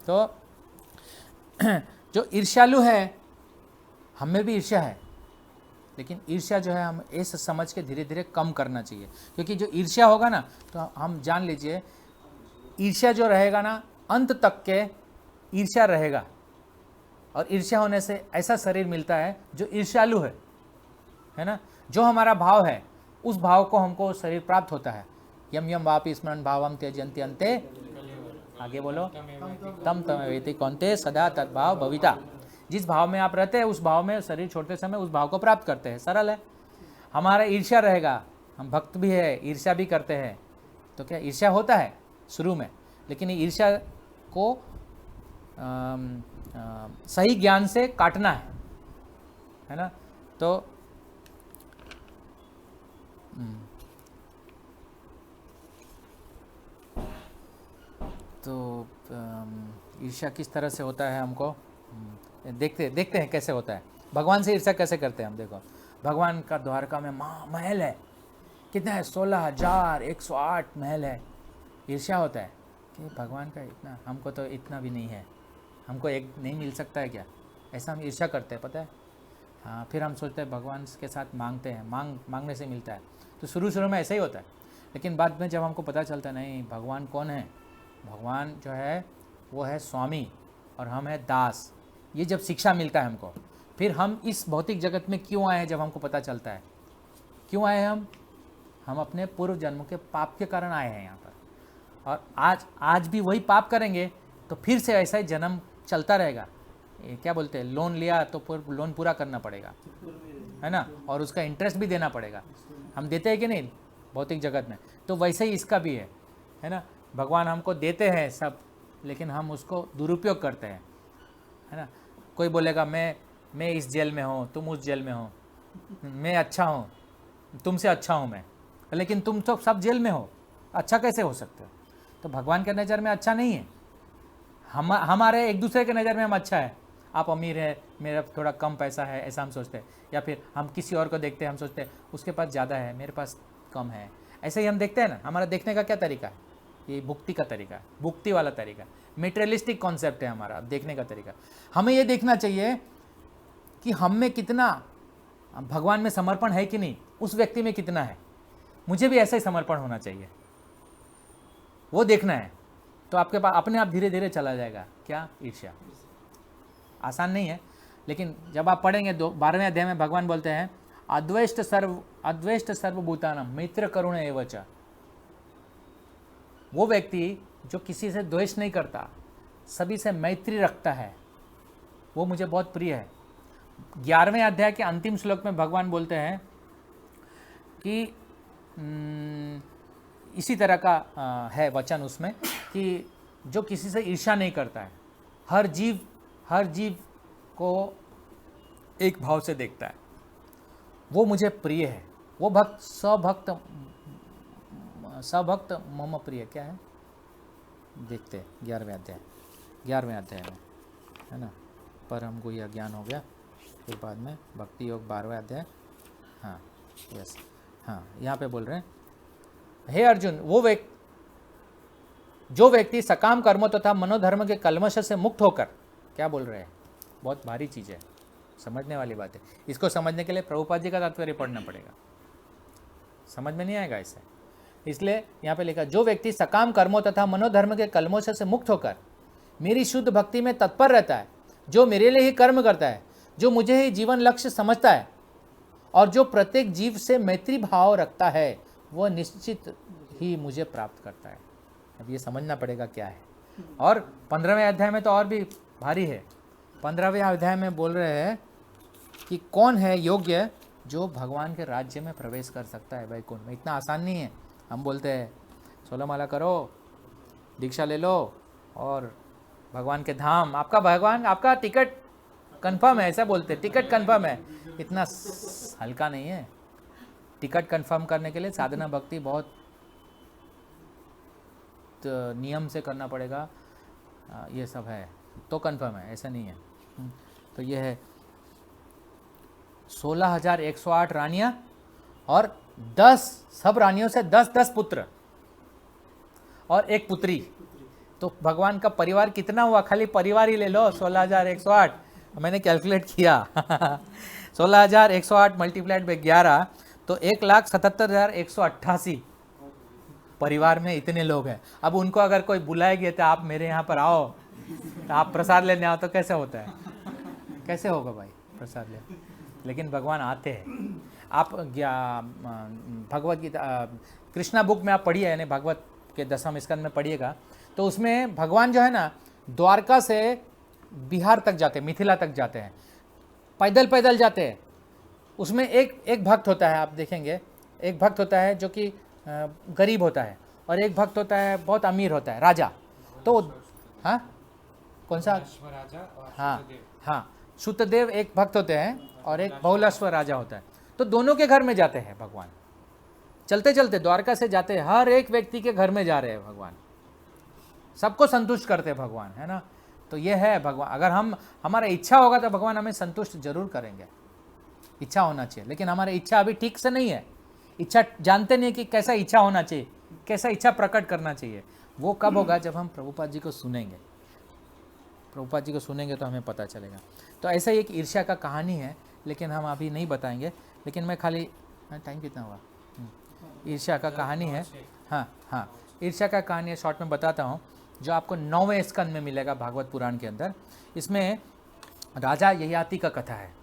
तो जो ईर्ष्यालु है, हम में भी ईर्ष्या है, लेकिन ईर्ष्या जो है हम ऐसे समझ के धीरे धीरे कम करना चाहिए, क्योंकि जो ईर्ष्या होगा ना, तो हम जान लीजिए ईर्ष्या जो रहेगा ना, अंत तक के ईर्ष्या रहेगा। और ईर्ष्या होने से ऐसा शरीर मिलता है जो ईर्ष्यालु है ना। जो हमारा भाव है उस भाव को हमको शरीर प्राप्त होता है। यम यम वापि स्मरण भावम त्यजन्ति अन्ते, आगे बोलो, तम तमेवेति कौन्ते सदा तद्भाव भविता। जिस भाव में आप रहते हैं उस भाव में शरीर छोड़ते समय उस भाव को प्राप्त करते हैं। सरल है। हमारा ईर्ष्या रहेगा, हम भक्त भी है, ईर्ष्या भी करते हैं, तो क्या ईर्ष्या होता है शुरू में, लेकिन ईर्ष्या को सही ज्ञान से काटना है ना। तो ईर्ष्या किस तरह से होता है हमको देखते हैं कैसे होता है। भगवान से ईर्ष्या कैसे करते हैं हम। देखो, भगवान का द्वारका में महल है, कितना है, 16,108 महल है। ईर्ष्या होता है कि भगवान का इतना, हमको तो इतना भी नहीं है, हमको एक नहीं मिल सकता है क्या, ऐसा हम ईर्ष्या करते हैं, पता है। हाँ, फिर हम सोचते हैं भगवान के साथ मांगते हैं, मांगने से मिलता है। तो शुरू में ऐसा ही होता है, लेकिन बाद में जब हमको पता चलता है नहीं, भगवान कौन है, भगवान जो है वो है स्वामी और हम है दास, ये जब शिक्षा मिलता है हमको, फिर हम इस भौतिक जगत में क्यों आए हैं, जब हमको पता चलता है क्यों आए हैं हम अपने पूर्व जन्म के पाप के कारण आए हैं यहाँ पर। और आज भी वही पाप करेंगे तो फिर से ऐसा ही जन्म चलता रहेगा। ये क्या बोलते हैं, लोन लिया तो लोन पूरा करना पड़ेगा, है ना, और उसका इंटरेस्ट भी देना पड़ेगा। हम देते हैं कि नहीं भौतिक जगत में, तो वैसे ही इसका भी है ना। भगवान हमको देते हैं सब, लेकिन हम उसको दुरुपयोग करते हैं, है ना। कोई बोलेगा मैं इस जेल में हूँ, तुम उस जेल में हो, मैं अच्छा हूँ, तुमसे अच्छा हूँ मैं, लेकिन तुम तो सब जेल में हो, अच्छा कैसे हो सकते हो। तो भगवान के नज़र में अच्छा नहीं है। हमारे एक दूसरे के नज़र में हम अच्छा है, आप अमीर है, मेरा थोड़ा कम पैसा है, ऐसा हम सोचते हैं। या फिर हम किसी और को देखते हैं, हम सोचते हैं उसके पास ज़्यादा है, मेरे पास कम है, ऐसे ही हम देखते हैं ना। हमारा देखने का क्या तरीका है, ये भुक्ति का तरीका है, भुक्ति वाला तरीका, मेटेरियलिस्टिक कॉन्सेप्ट है हमारा देखने का तरीका। हमें ये देखना चाहिए कि हम में कितना भगवान में समर्पण है कि नहीं, उस व्यक्ति में कितना है, मुझे भी ऐसा ही समर्पण होना चाहिए, वो देखना है। तो आपके पास अपने आप धीरे धीरे चला जाएगा क्या, ईर्ष्या। आसान नहीं है, लेकिन जब आप पढ़ेंगे 12वें अध्याय में भगवान बोलते हैं अद्वेष्ट सर्वभूतानां मित्र करुण एव च। वो व्यक्ति जो किसी से द्वेष नहीं करता, सभी से मैत्री रखता है, वो मुझे बहुत प्रिय है। 11वें अध्याय के अंतिम श्लोक में भगवान बोलते हैं कि इसी तरह का है वचन उसमें कि जो किसी से ईर्ष्या नहीं करता है, हर जीव को एक भाव से देखता है, वो मुझे प्रिय है। वो भक्त सभक्त मम प्रिय, क्या है देखते 11वें अध्याय में, है ना। पर हमको यह ज्ञान हो गया, फिर बाद में भक्ति योग 12वें अध्याय, हाँ यस, हाँ यहाँ पे बोल रहे हैं, हे अर्जुन, जो व्यक्ति सकाम कर्मों तथा मनोधर्म के कलमश से मुक्त होकर, क्या बोल रहे हैं, बहुत भारी चीज़ है, समझने वाली बात है। इसको समझने के लिए प्रभुपाद जी का तात्पर्य पढ़ना पड़ेगा, समझ में नहीं आएगा इससे। इसलिए यहाँ पे लिखा, जो व्यक्ति सकाम कर्मों तथा मनोधर्म के कलमोश से मुक्त होकर मेरी शुद्ध भक्ति में तत्पर रहता है, जो मेरे लिए ही कर्म करता है, जो मुझे ही जीवन लक्ष्य समझता है और जो प्रत्येक जीव से मैत्री भाव रखता है, वह निश्चित ही मुझे प्राप्त करता है। अब ये समझना पड़ेगा क्या है। और 15वें अध्याय में तो और भी भारी है। 15वें अध्याय में बोल रहे हैं कि कौन है योग्य जो भगवान के राज्य में प्रवेश कर सकता है वैकुंठ में। इतना आसान नहीं है। हम बोलते हैं 16 माला करो, दीक्षा ले लो और भगवान के धाम, आपका टिकट कंफर्म है, ऐसा बोलते हैं, टिकट कंफर्म है। इतना हल्का नहीं है। टिकट कंफर्म करने के लिए साधना भक्ति बहुत नियम से करना पड़ेगा, ये सब है तो कंफर्म है, ऐसा नहीं है। तो ये है 16,108 रानियां और 10 सब रानियों से 10-10 पुत्र और एक पुत्री, तो भगवान का परिवार कितना हुआ, खाली परिवार ही ले लो 16,108, मैंने कैलकुलेट किया 16,108 मल्टीप्लाइड बाई 11 तो 1,77,188 परिवार में इतने लोग हैं। अब उनको अगर कोई बुलाएगी तो आप मेरे यहाँ पर आओ, तो आप प्रसाद लेने आओ, तो कैसे होता है, कैसे होगा भाई प्रसाद ले। लेकिन भगवान आते हैं। आप भगवत गीता कृष्णा बुक में आप पढ़िए, यानी भागवत के 10वें स्कंद में पढ़िएगा, तो उसमें भगवान जो है ना द्वारका से बिहार तक जाते हैं, मिथिला तक जाते हैं, पैदल पैदल जाते हैं। उसमें एक भक्त होता है, आप देखेंगे एक भक्त होता है जो कि गरीब होता है, और एक भक्त होता है बहुत अमीर होता है, राजा। तो हाँ कौन सा, हाँ शुतदेव एक भक्त होते हैं और एक बहुलाश्व राजा होता है। तो दोनों के घर में जाते हैं भगवान, चलते चलते द्वारका से जाते हैं, हर एक व्यक्ति के घर में जा रहे हैं भगवान, सबको संतुष्ट करते हैं भगवान, है ना। तो ये है भगवान, अगर हमारा इच्छा होगा तो भगवान हमें संतुष्ट जरूर करेंगे, इच्छा होना चाहिए। लेकिन हमारी इच्छा अभी ठीक से नहीं है, इच्छा जानते नहीं कि कैसा इच्छा होना चाहिए, कैसा इच्छा प्रकट करना चाहिए। वो कब होगा, जब हम प्रभुपाद जी को सुनेंगे, प्रभुपाद जी को सुनेंगे तो हमें पता चलेगा। तो ऐसा ही एक ईर्ष्या का कहानी है, लेकिन हम अभी नहीं बताएंगे। लेकिन मैं खाली, टाइम कितना हुआ, ईर्ष्या का कहानी है, हाँ ईर्ष्या का कहानी है, शॉर्ट में बताता हूँ, जो आपको 9वें स्कंद में मिलेगा भागवत पुराण के अंदर। इसमें राजा ययाति का कथा है।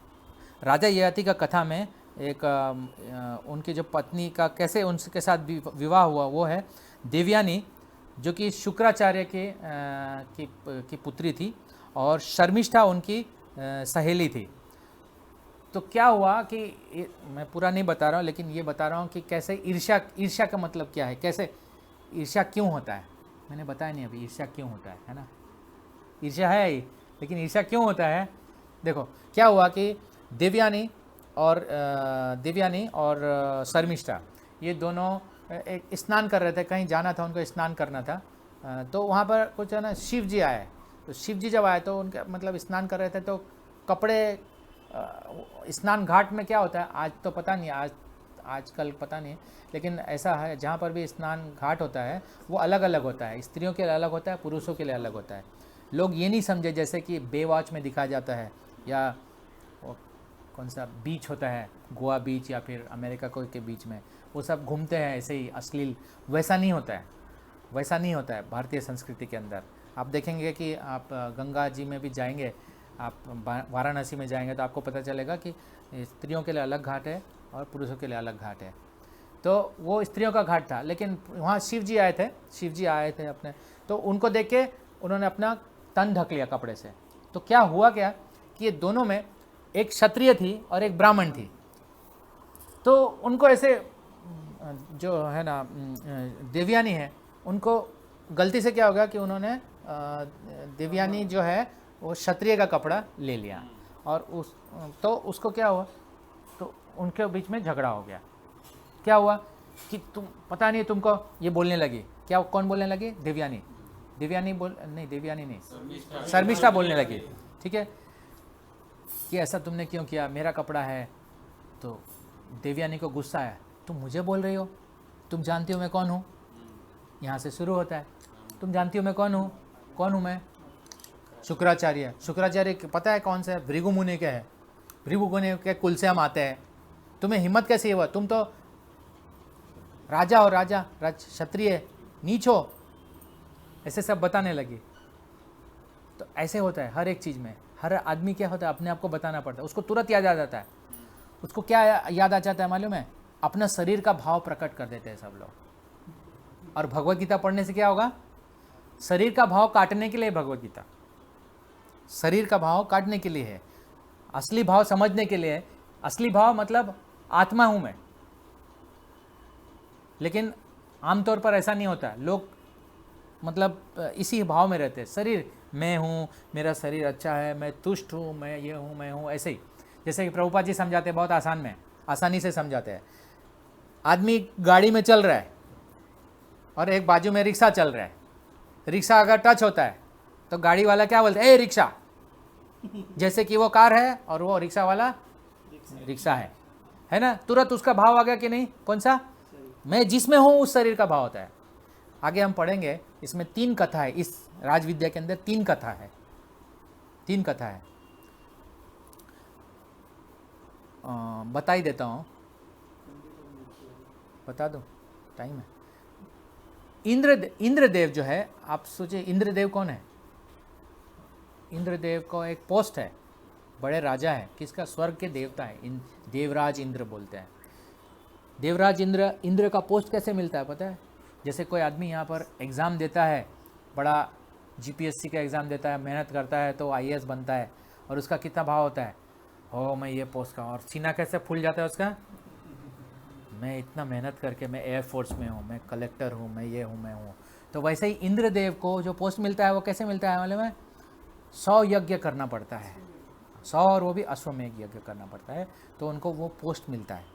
राजा ययाति का कथा में एक उनकी जो पत्नी का कैसे उनके साथ विवाह हुआ, वो है देवयानी, जो कि शुक्राचार्य की पुत्री थी, और शर्मिष्ठा उनकी सहेली थी। तो क्या हुआ कि मैं पूरा नहीं बता रहा हूँ, लेकिन ये बता रहा हूँ कि कैसे ईर्ष्या का मतलब क्या है, कैसे ईर्ष्या क्यों होता है। मैंने बताया नहीं अभी ईर्ष्या क्यों होता है ना। ईर्ष्या है ही, लेकिन ईर्ष्या क्यों होता है। देखो क्या हुआ कि देवयानी और शर्मिष्ठा ये दोनों एक स्नान कर रहे थे, कहीं जाना था उनको, स्नान करना था। तो वहाँ पर कुछ है ना शिव जी आए। तो शिव जी जब आए तो उनके मतलब स्नान कर रहे थे, तो कपड़े स्नान घाट में क्या होता है आज तो पता नहीं, आजकल पता नहीं, लेकिन ऐसा है जहाँ पर भी स्नान घाट होता है वो अलग अलग होता है, स्त्रियों के लिए अलग होता है, पुरुषों के लिए अलग होता है। लोग ये नहीं समझे जैसे कि बेवॉच में दिखाया जाता है, या कौन सा बीच होता है, गोवा बीच या फिर अमेरिका को के बीच में वो सब घूमते हैं ऐसे ही अश्लील, वैसा नहीं होता है, वैसा नहीं होता है भारतीय संस्कृति के अंदर। आप देखेंगे कि आप गंगा जी में भी जाएंगे, आप वाराणसी में जाएंगे तो आपको पता चलेगा कि स्त्रियों के लिए अलग घाट है और पुरुषों के लिए अलग घाट है। तो वो स्त्रियों का घाट था, लेकिन वहाँ शिव जी आए थे अपने, तो उनको देख के उन्होंने अपना तन ढक लिया कपड़े से। तो क्या हुआ क्या कि ये दोनों में एक क्षत्रिय थी और एक ब्राह्मण थी। तो उनको ऐसे जो है ना देवयानी है, उनको गलती से क्या होगा कि उन्होंने देवयानी जो है वो क्षत्रिय का कपड़ा ले लिया, और तो उसको क्या हुआ, तो उनके बीच में झगड़ा हो गया। क्या हुआ कि तुम पता नहीं, तुमको ये बोलने लगी, क्या कौन बोलने लगी, देवयानी नहीं, शर्मिष्ठा बोलने लगी, ठीक है, कि ऐसा तुमने क्यों किया, मेरा कपड़ा है। तो देवयानी को गुस्सा आया, तुम मुझे बोल रही हो, तुम जानती हो मैं कौन हूँ। यहाँ से शुरू होता है, तुम जानती हो मैं कौन हूँ मैं शुक्राचार्य पता है कौन से, भृगु मुनि के है, भृगु मुनि के कुल से हम आते हैं, तुम्हें हिम्मत कैसे हुआ, तुम तो राजा हो, क्षत्रिय नीच हो, ऐसे सब बताने लगी। तो ऐसे होता है हर एक चीज़ में, हर आदमी क्या होता है अपने आप को बताना पड़ता है, उसको तुरंत याद आ जाता है। उसको क्या याद आ जाता है मालूम है, अपना शरीर का भाव प्रकट कर देते हैं सब लोग। और भगवत गीता पढ़ने से क्या होगा, शरीर का भाव काटने के लिए भगवत गीता, शरीर का भाव काटने के लिए है, असली भाव समझने के लिए है। असली भाव मतलब आत्मा हूं मैं, लेकिन आमतौर पर ऐसा नहीं होता, लोग मतलब इसी भाव में रहते हैं, शरीर मैं हूँ, मेरा शरीर अच्छा है, मैं तुष्ट हूँ, मैं ये हूँ, मैं हूँ, ऐसे ही। जैसे कि प्रभुपाद जी समझाते हैं, बहुत आसानी से समझाते हैं। आदमी गाड़ी में चल रहा है और एक बाजू में रिक्शा चल रहा है, रिक्शा अगर टच होता है तो गाड़ी वाला क्या बोलता है, ए रिक्शा, जैसे कि वो कार है और वो रिक्शा वाला रिक्शा है ना, तुरंत उसका भाव आ गया कि नहीं, कौन सा, मैं जिसमें हूँ उस शरीर का भाव होता है। आगे हम पढ़ेंगे, इसमें 3 कथा है, इस राजविद्या के अंदर 3 कथा है, 3 कथा है। बता ही देता हूँ, बता दो, टाइम है। इंद्रदेव जो है, आप सोचिए इंद्रदेव कौन है? इंद्रदेव को एक पोस्ट है, बड़े राजा है, किसका? स्वर्ग के देवता है, देवराज इंद्र बोलते हैं। देवराज इंद्र का पोस्ट कैसे मिलता है पता है? जैसे कोई आदमी यहाँ पर एग्ज़ाम देता है, बड़ा जीपीएससी का एग्ज़ाम देता है, मेहनत करता है तो आईएएस बनता है, और उसका कितना भाव होता है, हो मैं ये पोस्ट का, और सीना कैसे फूल जाता है उसका, मैं इतना मेहनत करके मैं एयरफोर्स में हूँ, मैं कलेक्टर हूँ, मैं ये हूँ, मैं हूँ। तो वैसे ही इंद्रदेव को जो पोस्ट मिलता है वो कैसे मिलता है मालूम है? 100 यज्ञ करना पड़ता है, 100, और वो भी अश्वमेध यज्ञ करना पड़ता है, तो उनको वो पोस्ट मिलता है।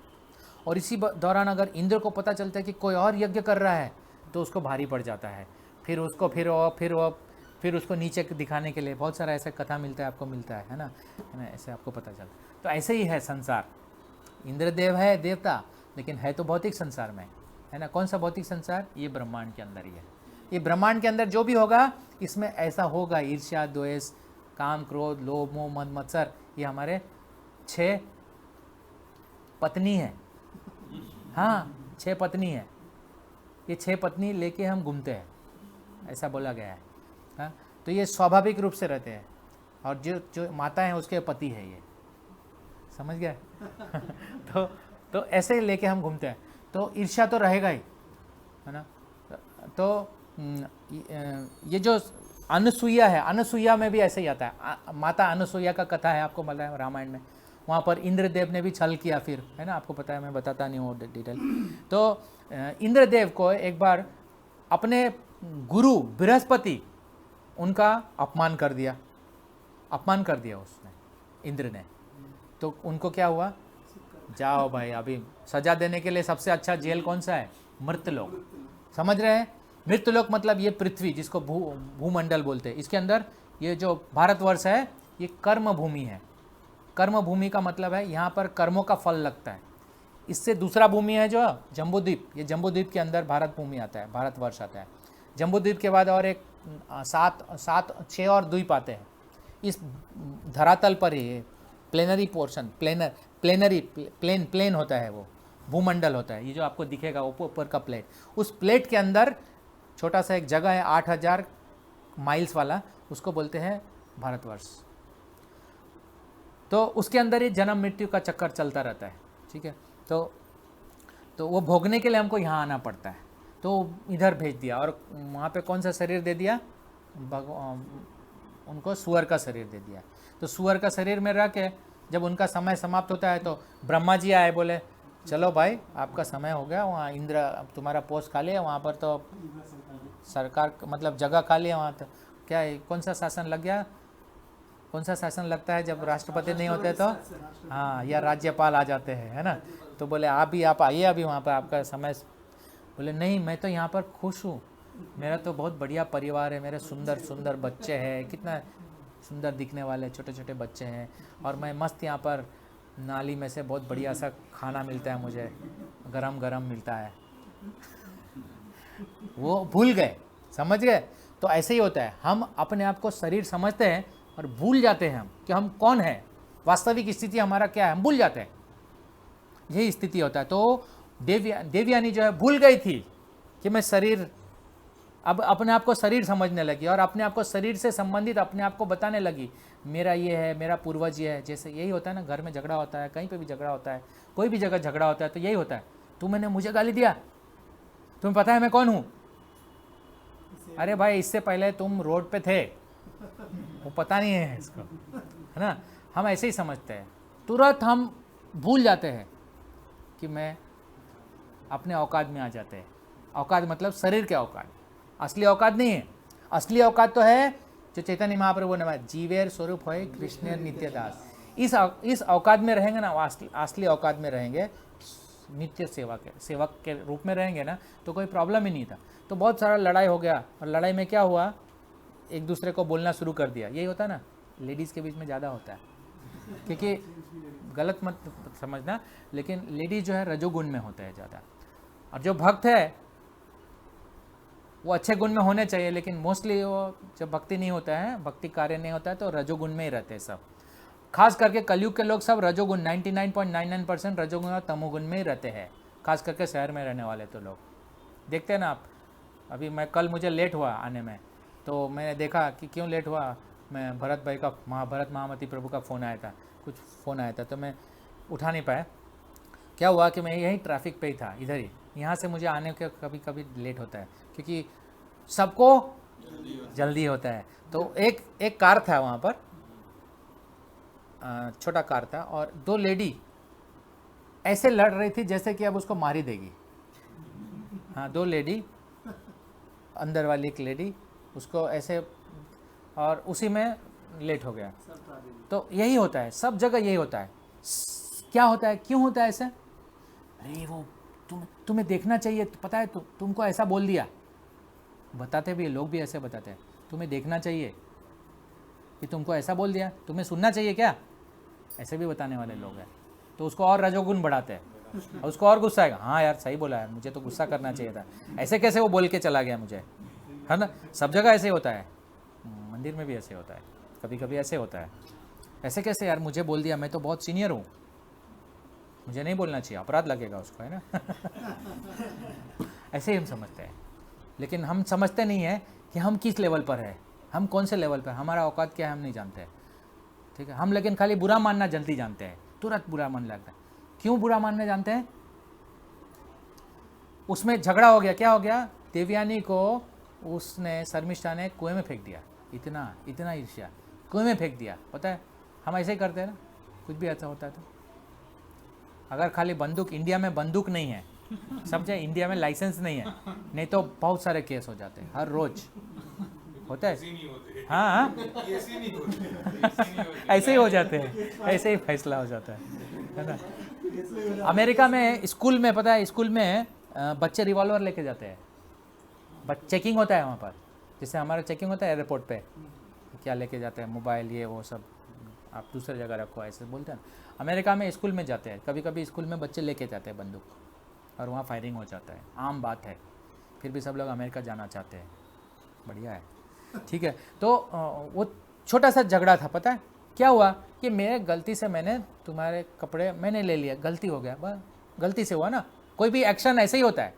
और इसी दौरान अगर इंद्र को पता चलता है कि कोई और यज्ञ कर रहा है तो उसको भारी पड़ जाता है, फिर उसको फिर उसको नीचे दिखाने के लिए बहुत सारा ऐसा कथा मिलता है, आपको मिलता है ना, ऐसे आपको पता चलता है। तो ऐसे ही है संसार, इंद्रदेव है देवता, लेकिन है तो भौतिक संसार में, है ना। कौन सा भौतिक संसार? ये ब्रह्मांड के अंदर ही है। ये ब्रह्मांड के अंदर जो भी होगा इसमें ऐसा होगा, ईर्ष्या, द्वेष, काम, क्रोध, लोभ, मोह, मद, मत्सर, ये हमारे 6 पत्नी है। हाँ, 6 पत्नी है, ये 6 पत्नी लेके हम घूमते हैं, ऐसा बोला गया है। हाँ, तो ये स्वाभाविक रूप से रहते हैं, और जो माता है उसके पति है, ये समझ गया? तो ऐसे लेके हम घूमते हैं, तो ईर्ष्या तो रहेगा ही, है ना। तो ये जो अनुसुईया है, अनुसुईया में भी ऐसे ही आता है, माता अनुसुईया का कथा है, आपको मिला है रामायण में। वहाँ पर इंद्रदेव ने भी छल किया फिर, है ना, आपको पता है, मैं बताता नहीं हूँ डिटेल। तो इंद्रदेव को एक बार अपने गुरु बृहस्पति, उनका अपमान कर दिया उसने, इंद्र ने। तो उनको क्या हुआ, जाओ भाई, अभी सजा देने के लिए सबसे अच्छा जेल कौन सा है? मृत्यलोक। समझ रहे हैं? मृत्यलोक मतलब ये पृथ्वी, जिसको भूमंडल बोलते हैं, इसके अंदर ये जो भारतवर्ष है ये कर्म भूमि है। कर्म भूमि का मतलब है यहाँ पर कर्मों का फल लगता है। इससे दूसरा भूमि है जो जम्बूद्वीप, ये जम्बूद्वीप के अंदर भारत भूमि आता है, भारतवर्ष आता है। जम्बूद्वीप के बाद और एक 6 और द्वीप आते हैं इस धरातल पर ही। प्लेनरी पोर्शन, प्लेन होता है, वो भूमंडल होता है, ये जो आपको दिखेगा ऊपर का प्लेट, उस प्लेट के अंदर छोटा सा एक जगह है 8000 माइल्स वाला, उसको बोलते हैं भारतवर्ष। तो उसके अंदर ये जन्म मृत्यु का चक्कर चलता रहता है, ठीक है। तो वो भोगने के लिए हमको यहाँ आना पड़ता है, तो इधर भेज दिया, और वहाँ पे कौन सा शरीर दे दिया? उनको सुअर का शरीर दे दिया। तो सुअर का शरीर में रह के जब उनका समय समाप्त होता है तो ब्रह्मा जी आए, बोले चलो भाई आपका समय हो गया, वहाँ इंद्र अब तुम्हारा पोस्ट खाली है, वहाँ पर तो सरकार मतलब जगह खाली है, वहाँ तो क्या है, कौन सा शासन लग गया? कौन सा शासन लगता है जब राष्ट्रपति नहीं होते तो? हाँ, या राज्यपाल आ जाते हैं, है ना। तो बोले आप आइए अभी वहाँ पर, आपका समय। बोले नहीं, मैं तो यहाँ पर खुश हूँ, मेरा तो बहुत बढ़िया परिवार है, मेरे सुंदर सुंदर बच्चे हैं, कितना सुंदर दिखने वाले छोटे छोटे बच्चे हैं, और मैं मस्त यहाँ पर नाली में से बहुत बढ़िया सा खाना मिलता है मुझे, गरम गरम मिलता है। वो भूल गए, समझ गए? तो ऐसे ही होता है, हम अपने आप को शरीर समझते हैं और भूल जाते हैं हम कि हम कौन हैं, वास्तविक स्थिति हमारा क्या है, हम भूल जाते हैं, यही स्थिति होता है। तो देवयानी जो है भूल गई थी कि मैं शरीर, अब अपने आप को शरीर समझने लगी, और अपने आप को शरीर से संबंधित अपने आप को बताने लगी, मेरा ये है, मेरा पूर्वज ये है। जैसे यही होता है ना, घर में झगड़ा होता है, कहीं पे भी झगड़ा होता है, कोई भी जगह झगड़ा होता है तो यही होता है, तुमने मुझे गाली दिया, तुम्हें पता है मैं कौन हूँ? अरे भाई, इससे पहले तुम रोड पे थे, वो पता नहीं है इसको, है ना। हम ऐसे ही समझते हैं, तुरंत हम भूल जाते हैं कि मैं अपने औकात में आ जाते हैं। औकात मतलब शरीर के औकात, असली औकात नहीं है। असली औकात तो है जो चैतन्य महाप्रभु ने, जीवेर स्वरूप होए कृष्ण नित्य दास। इस औकात में रहेंगे ना, असली औकात में रहेंगे, नित्य सेवक के रूप में रहेंगे ना, तो कोई प्रॉब्लम ही नहीं था। तो बहुत सारा लड़ाई हो गया, और लड़ाई में क्या हुआ, एक दूसरे को बोलना शुरू कर दिया। यही होता है ना, लेडीज़ के बीच में ज़्यादा होता है, क्योंकि गलत मत समझना, लेकिन लेडीज जो है रजोगुण में होता है ज़्यादा, और जो भक्त है वो अच्छे गुण में होने चाहिए, लेकिन मोस्टली वो जब भक्ति नहीं होता है, भक्ति कार्य नहीं होता है, तो रजोगुण में ही रहते हैं सब। खास करके कलयुग के लोग सब रजोगुण 99.99% रजोगुण और तमोगुण में ही रहते हैं, खास करके शहर में रहने वाले तो लोग। देखते हैं ना आप, अभी मैं कल मुझे लेट हुआ आने में, तो मैंने देखा कि क्यों लेट हुआ, मैं भरत भाई का भरत महामती प्रभु का फ़ोन आया था, कुछ फ़ोन आया था, तो मैं उठा नहीं पाया। क्या हुआ कि मैं यहीं ट्रैफिक पे ही था, इधर ही, यहाँ से मुझे आने के कभी कभी लेट होता है, क्योंकि सबको जल्दी होता है। तो एक कार था वहाँ पर, छोटा कार था, और दो लेडी ऐसे लड़ रही थी जैसे कि अब उसको मार ही देगी। हाँ, दो लेडी, अंदर वाली एक लेडी उसको ऐसे, और उसी में लेट हो गया। तो यही होता है, सब जगह यही होता है। क्या होता है, क्यों होता है ऐसे? अरे वो तुम्हें देखना चाहिए, पता है तुमको ऐसा बोल दिया, बताते भी लोग भी ऐसे बताते हैं, तुम्हें देखना चाहिए कि तुमको ऐसा बोल दिया, तुम्हें सुनना चाहिए क्या, ऐसे भी बताने वाले लोग हैं। तो उसको और रजोगुण बढ़ाते हैं, और उसको और गुस्सा आएगा, हाँ यार सही बोला है, मुझे तो गुस्सा करना चाहिए था, ऐसे कैसे वो बोल के चला गया मुझे, है ना। सब जगह ऐसे होता है, मंदिर में भी ऐसे होता है, कभी कभी ऐसे होता है, ऐसे कैसे यार मुझे बोल दिया, मैं तो बहुत सीनियर हूँ, मुझे नहीं बोलना चाहिए, अपराध लगेगा उसको, है ना। ऐसे ही हम समझते हैं, लेकिन हम समझते नहीं है कि हम किस लेवल पर है, हम कौन से लेवल पर, हमारा औकात क्या है हम नहीं जानते, ठीक है। हम लेकिन खाली बुरा मानना जल्दी जानते हैं, तुरंत बुरा मानने लगता है। क्यों बुरा मानने जानते हैं? उसमें झगड़ा हो गया, क्या हो गया, देवयानी को उसने, शर्मिष्ठा ने कुएं में फेंक दिया, इतना इतना ईर्ष्या, कुएं में फेंक दिया। पता है हम ऐसे ही करते हैं ना, कुछ भी ऐसा होता है तो। अगर खाली बंदूक, इंडिया में बंदूक नहीं है, समझे, इंडिया में लाइसेंस नहीं है, नहीं तो बहुत सारे केस हो जाते हैं, हर रोज होता है। हाँ हाँ, ऐसे ही हो जाते हैं, ऐसे ही फैसला हो जाता है ना। अमेरिका में स्कूल में, पता है स्कूल में बच्चे रिवॉल्वर लेके जाते हैं, चेकिंग होता है वहाँ पर, जैसे हमारा चेकिंग होता है एयरपोर्ट पे, क्या लेके जाते हैं, मोबाइल ये वो सब, आप दूसरी जगह रखो, ऐसे बोलते हैं। अमेरिका में स्कूल में जाते हैं, कभी कभी स्कूल में बच्चे लेके जाते हैं बंदूक, और वहाँ फायरिंग हो जाता है, आम बात है। फिर भी सब लोग अमेरिका जाना चाहते हैं, बढ़िया है, ठीक है। तो वो छोटा सा झगड़ा था, पता है क्या हुआ कि मेरे गलती से मैंने तुम्हारे कपड़े मैंने ले लिया, गलती हो गया, बस गलती से हुआ ना। कोई भी एक्शन ऐसे ही होता है,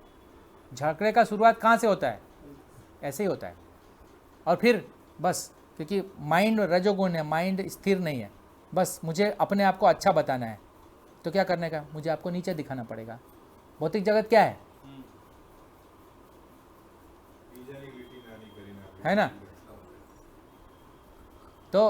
झगड़े का शुरुआत कहाँ से होता है, ऐसे ही होता है। और फिर बस, क्योंकि माइंड रजोगुण है, माइंड स्थिर नहीं है, बस मुझे अपने आप को अच्छा बताना है, तो क्या करने का, मुझे आपको नीचे दिखाना पड़ेगा। भौतिक जगत क्या है ना। तो